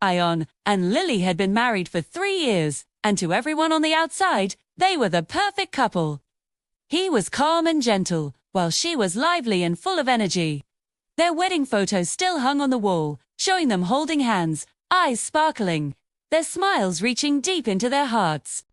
Ayaan and Lily had been married for 3 years, and to everyone on the outside, they were the perfect couple. He was calm and gentle, while she was lively and full of energy. Their wedding photos still hung on the wall, showing them holding hands, eyes sparkling, their smiles reaching deep into their hearts.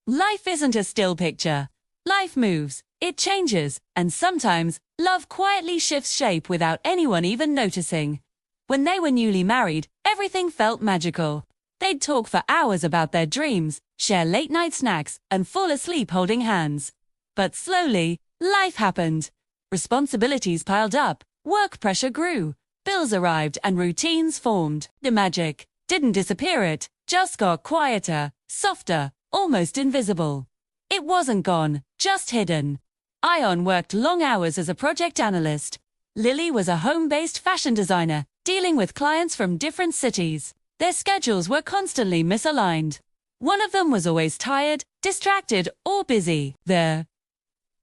Life isn't a still picture. Life moves, it changes, and sometimes, love quietly shifts shape without anyone even noticing. When they were newly married, everything felt magical. They'd talk for hours about their dreams, share late-night snacks, and fall asleep holding hands. But slowly, life happened. Responsibilities piled up, work pressure grew, bills arrived, and routines formed. The magic didn't disappear, it just got quieter, softer, almost invisible. It wasn't gone, just hidden. Ayaan worked long hours as a project analyst. Lily was a home-based fashion designer, dealing with clients from different cities. Their schedules were constantly misaligned. One of them was always tired, distracted, or busy. Their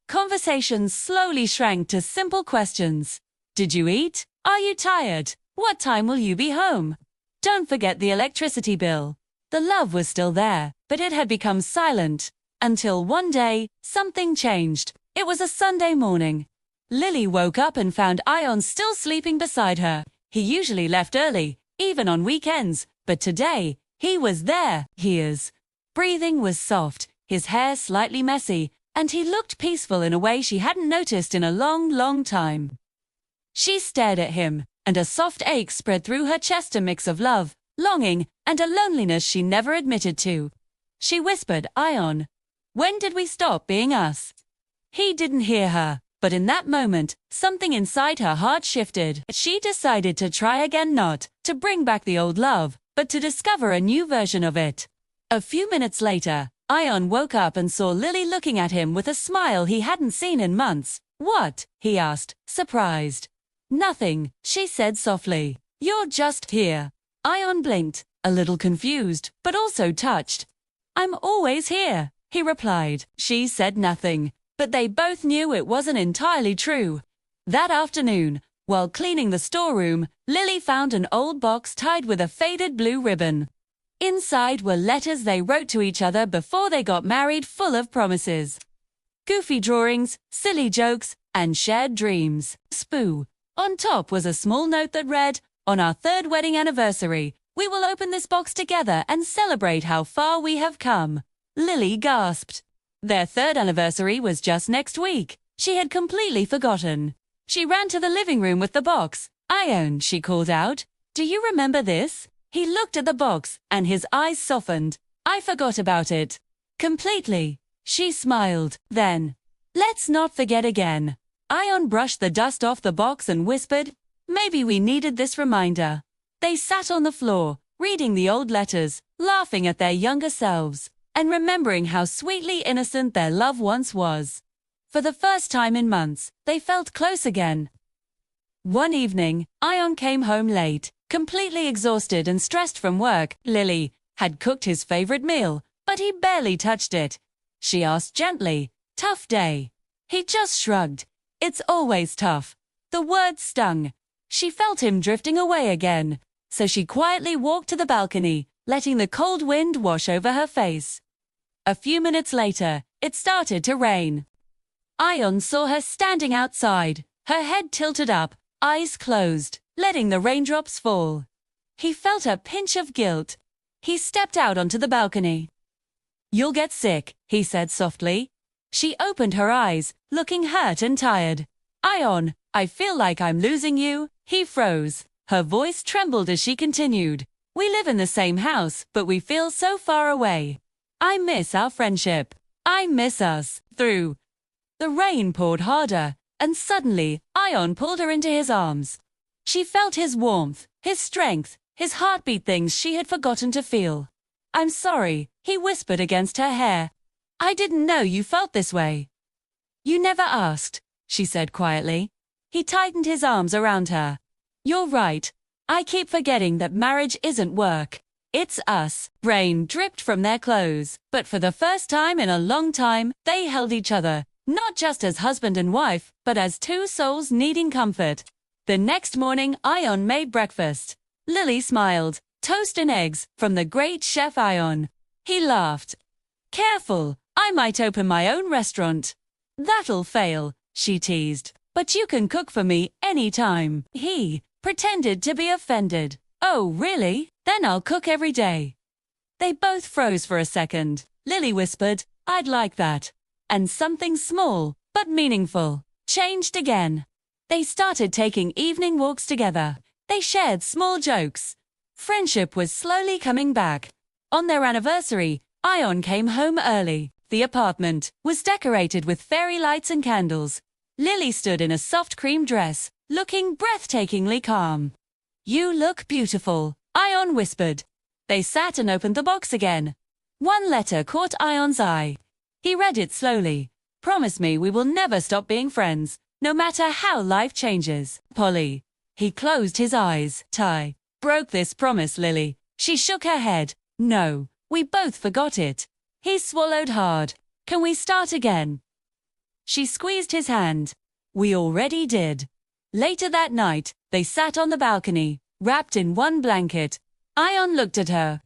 conversations slowly shrank to simple questions. Did you eat? Are you tired? What time will you be home? Don't forget the electricity bill. The love was still there, but it had become silent. Until one day, something changed. It was a Sunday morning. Lily woke up and found Ayaan still sleeping beside her. He usually left early, even on weekends, but today, he was there. His breathing was soft, his hair slightly messy, and he looked peaceful in a way she hadn't noticed in a long, long time. She stared at him, and a soft ache spread through her chest, a mix of love, longing, and a loneliness she never admitted to. She whispered, "Ayaan, when did we stop being us?" He didn't hear her, but in that moment, something inside her heart shifted. She decided to try again, not to bring back the old love, but to discover a new version of it. A few minutes later, Ayaan woke up and saw Lily looking at him with a smile he hadn't seen in months. "What?" he asked, surprised. "Nothing," she said softly. "You're just here." Ayaan blinked, a little confused, but also touched. "I'm always here," he replied. She said nothing, but they both knew it wasn't entirely true. That afternoon, while cleaning the storeroom, Lily found an old box tied with a faded blue ribbon. Inside were letters they wrote to each other before they got married, full of promises, goofy drawings, silly jokes, and shared dreams. Spoo. On top was a small note that read, "On our 3rd wedding anniversary, we will open this box together and celebrate how far we have come." Lily gasped. Their 3rd anniversary was just next week. She had completely forgotten. She ran to the living room with the box. "Ayaan," she called out, "do you remember this?" He looked at the box, and his eyes softened. "I forgot about it. Completely." She smiled. Then, "Let's not forget again." Ayaan brushed the dust off the box and whispered, "Maybe we needed this reminder." They sat on the floor, reading the old letters, laughing at their younger selves, and remembering how sweetly innocent their love once was. For the first time in months, they felt close again. One evening, Ayaan came home late, completely exhausted and stressed from work. Lily had cooked his favorite meal, but he barely touched it. She asked gently, "Tough day?" He just shrugged. "It's always tough." The words stung. She felt him drifting away again, so she quietly walked to the balcony, letting the cold wind wash over her face. A few minutes later, it started to rain. Ayaan saw her standing outside, her head tilted up, eyes closed, letting the raindrops fall. He felt a pinch of guilt. He stepped out onto the balcony. "You'll get sick," he said softly. She opened her eyes, looking hurt and tired. "Ayaan, I feel like I'm losing you." He froze. Her voice trembled as she continued. "We live in the same house, but we feel so far away. I miss our friendship. I miss us." Through the rain poured harder, and suddenly, Ayaan pulled her into his arms. She felt his warmth, his strength, his heartbeat, things she had forgotten to feel. "I'm sorry," he whispered against her hair. "I didn't know you felt this way." "You never asked," she said quietly. He tightened his arms around her. "You're right. I keep forgetting that marriage isn't work. It's us." Rain dripped from their clothes, but for the first time in a long time, they held each other, not just as husband and wife, but as two souls needing comfort. The next morning, Ayaan made breakfast. Lily smiled. Toast and eggs from the great chef Ayaan. He laughed. Careful, I might open my own restaurant. That'll fail, she teased. But you can cook for me any time. He pretended to be offended. Oh, really? Then I'll cook every day. They both froze for a second. Lily whispered, I'd like that. And something small, but meaningful, changed again. They started taking evening walks together. They shared small jokes. Friendship was slowly coming back. On their anniversary, Ayaan came home early. The apartment was decorated with fairy lights and candles. Lily stood in a soft cream dress, looking breathtakingly calm. You look beautiful, Ayaan whispered. They sat and opened the box again. One letter caught Ayaan's eye. He read it slowly. Promise me we will never stop being friends, no matter how life changes. Polly. He closed his eyes. Ty broke this promise, Lily. She shook her head. No, we both forgot it. He swallowed hard. Can we start again? She squeezed his hand. We already did. Later that night, they sat on the balcony, wrapped in one blanket. Ayaan looked at her.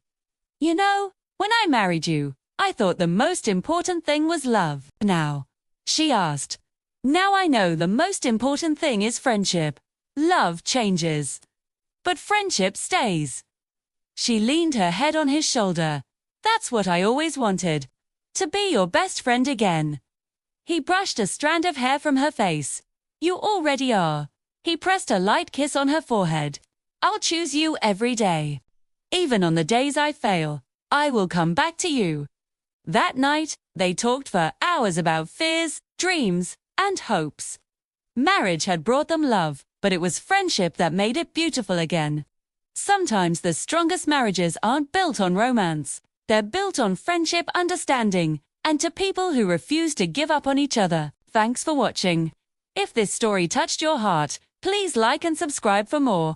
You know, when I married you, I thought the most important thing was love. Now, she asked. Now I know the most important thing is friendship. Love changes, but friendship stays. She leaned her head on his shoulder. That's what I always wanted. To be your best friend again. He brushed a strand of hair from her face. You already are. He pressed a light kiss on her forehead. I'll choose you every day. Even on the days I fail, I will come back to you. That night, they talked for hours about fears, dreams, and hopes. Marriage had brought them love, but it was friendship that made it beautiful again. Sometimes the strongest marriages aren't built on romance. They're built on friendship, understanding, and to people who refuse to give up on each other. Thanks for watching. If this story touched your heart, please like and subscribe for more.